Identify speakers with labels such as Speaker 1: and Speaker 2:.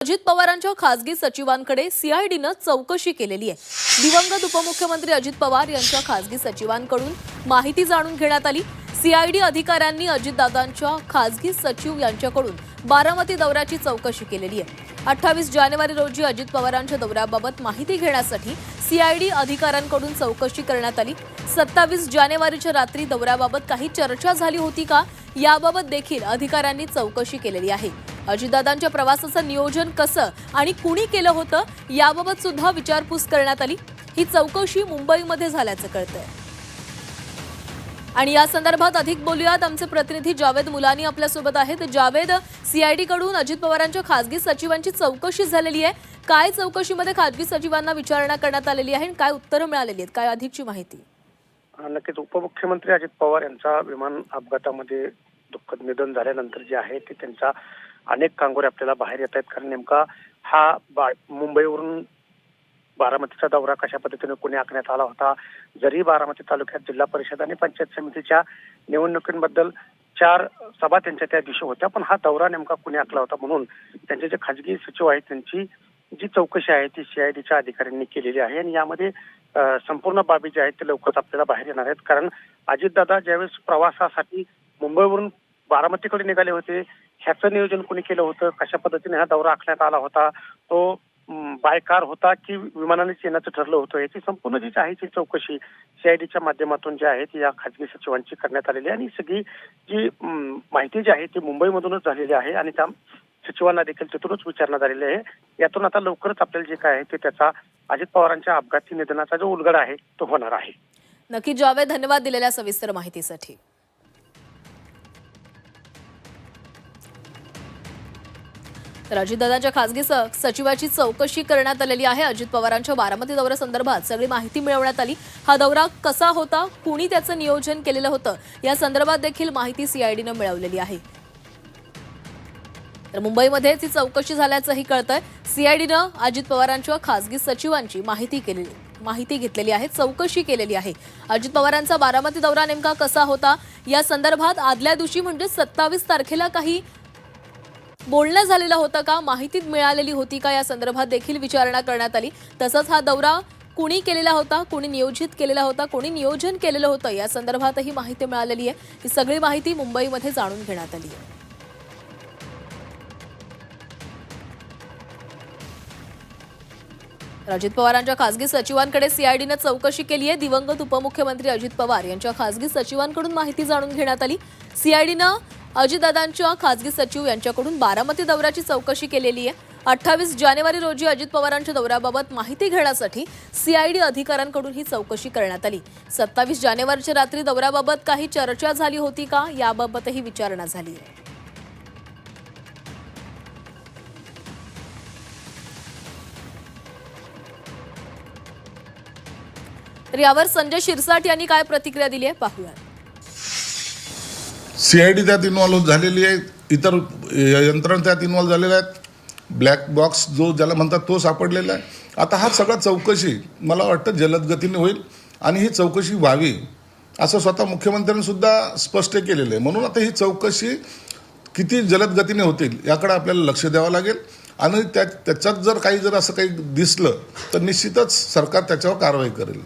Speaker 1: अजित पवारांच्या खासगी सचिवांकडे सीआयडीनं चौकशी केलेली आहे। दिवंगत उपमुख्यमंत्री अजित पवार यांच्या खासगी सचिवांकडून माहिती जाणून घेण्यात आली। सीआयडी अधिकाऱ्यांनी अजितदादांच्या खासगी सचिव यांच्याकडून बारामती दौऱ्याची चौकशी केलेली आहे। 28 जानेवारी रोजी अजित पवारांच्या दौऱ्याबाबत माहिती घेण्यासाठी सीआयडी अधिकाऱ्यांकडून चौकशी करण्यात आली। 27 जानेवारीच्या रात्री दौऱ्याबाबत काही चर्चा झाली होती का याबाबत देखील अधिकाऱ्यांनी चौकशी केलेली आहे। अजितदादांच्या प्रवासाचं नियोजन कसं आणि कुणी केलं होतं याबाबत सुद्धा विचारपूस करण्यात आली। ही चौकशी मुंबईमध्ये झाल्याचं कळतंय आणि या संदर्भात अधिक बोलूयात। आमचे प्रतिनिधी जावेद मुलानी आपल्या सोबत आहेत। जावेद, सीआयडी कडून अजित पवारांच्या खासगी सचिवांची चौकशी झालेली आहे। काय चौकशीमध्ये खासगी सचिवांना विचारणा करण्यात आलेली आहे आणि काय उत्तरं मिळालेली आहेत, काय अधिकची माहिती?
Speaker 2: नक्कीच उपमुख्यमंत्री अजित पवार यांचा विमान अपघातामध्ये दुःखद निधन झाल्यानंतर जे आहे ते त्यांचा अनेक कांगोरे आपल्याला बाहेर येत आहेत। कारण नेमका हा मुंबईवरून बारामतीचा दौरा कशा पद्धतीने कोणी आखण्यात आला होता। जरी बारामती तालुक्यात जिल्हा परिषद आणि पंचायत समितीच्या निवडणुकींबद्दल 4 सभा त्यांच्या त्या दिवशी होत्या, पण हा दौरा नेमका कोणी आखला होता म्हणून त्यांचे जे खासगी सचिव आहेत त्यांची जी चौकशी आहे ती सीआयडीच्या अधिकाऱ्यांनी केलेली आहे आणि यामध्ये संपूर्ण बाबी ज्या आहेत ते लवकरच आपल्याला बाहेर येणार आहेत। कारण अजितदादा ज्यावेळेस प्रवासासाठी मुंबईवरून बारामतीकडे निघाले होते, ह्याचं नियोजन कोणी केलं होतं, कशा पद्धतीने हा दौरा आखण्यात आला होता, तो बाय कार होता की विमानाने येण्याचं ठरलं होतं, याची संपूर्ण जी आहे ती चौकशी सीआयडीच्या माध्यमातून जी आहे ती या खासगी सचिवांची करण्यात आलेली आहे आणि सगळी जी माहिती जी आहे ती मुंबईमधूनच झालेली आहे आणि त्या सचिवांना देखील तिथूनच विचारण्यात आलेली आहे। यातून आता लवकरच आपल्याला जे काय आहे ते त्याचा अजित पवारांच्या अपघाती निधनाचा जो उलगडा आहे तो होणार आहे।
Speaker 1: नक्की जावेद, धन्यवाद दिलेल्या सविस्तर माहितीसाठी। तर अजितदादांच्या खासगी सचिवाची चौकशी करण्यात आलेली आहे। अजित पवारांच्या बारामती दौऱ्यासंदर्भात सगळी माहिती मिळवण्यात आली। हा दौरा कसा होता, कुणी त्याचं नियोजन केलेलं होतं या संदर्भात देखील माहिती सीआयडीनं मिळवलेली आहे। तर मुंबईमध्येच ही चौकशी झाल्याचंही कळतंय। सीआयडीनं अजित पवारांच्या खासगी सचिवांची माहिती घेतलेली आहे, चौकशी केलेली आहे। अजित पवारांचा बारामती दौरा नेमका कसा होता या संदर्भात आदल्या दिवशी म्हणजे 27 तारखेला काही बोलणं झालेलं होतं का, माहिती मिळालेली होती का या संदर्भात देखील विचारणा करण्यात आली। तसंच हा दौरा कुणी केलेला होता, कुणी नियोजित केलेला होता, कुणी नियोजन केलेलं होतं या संदर्भातही माहिती मिळालेली आहे। ही सगळी माहिती मुंबईमध्ये जाणून घेण्यात आली आहे। अजित पवारांच्या खासगी सचिवांकडे सीआयडीनं चौकशी केली आहे। दिवंगत उपमुख्यमंत्री अजित पवार यांच्या खासगी सचिवांकडून माहिती जाणून घेण्यात आली। सीआयडीनं अजितदादांच्या खासगी सचिव यांच्याकडून बारामती दौऱ्याची चौकशी केलेली आहे। 28 जानेवारी रोजी अजित पवारांच्या दौऱ्याबाबत माहिती घेण्यासाठी सीआयडी अधिकाऱ्यांकडून ही चौकशी करण्यात आली। 27 जानेवारीच्या रात्री दौऱ्याबाबत काही चर्चा झाली होती का याबाबतही विचारणा झाली आहे। तर यावर संजय शिरसाट यांनी काय प्रतिक्रिया दिली आहे पाहूया।
Speaker 3: सीआयडी त्यात इन्व्हॉल्व झालेली आहे, इतर यंत्रणा त्यात इन्व्हॉल्व झालेल्या आहेत। ब्लॅक बॉक्स जो ज्याला म्हणतात तो सापडलेला आहे। आता हा सगळा चौकशी मला वाटतं जलद गतीने होईल आणि ही चौकशी व्हावी असं स्वतः मुख्यमंत्र्यांनी सुद्धा स्पष्ट केलेलं आहे। म्हणून आता ही चौकशी किती जलद गतीने होतील याकडे आपल्याला लक्ष द्यावं लागेल आणि त्याच्यात जर असं काही दिसलं तर निश्चितच सरकार त्याच्यावर कारवाई करेल।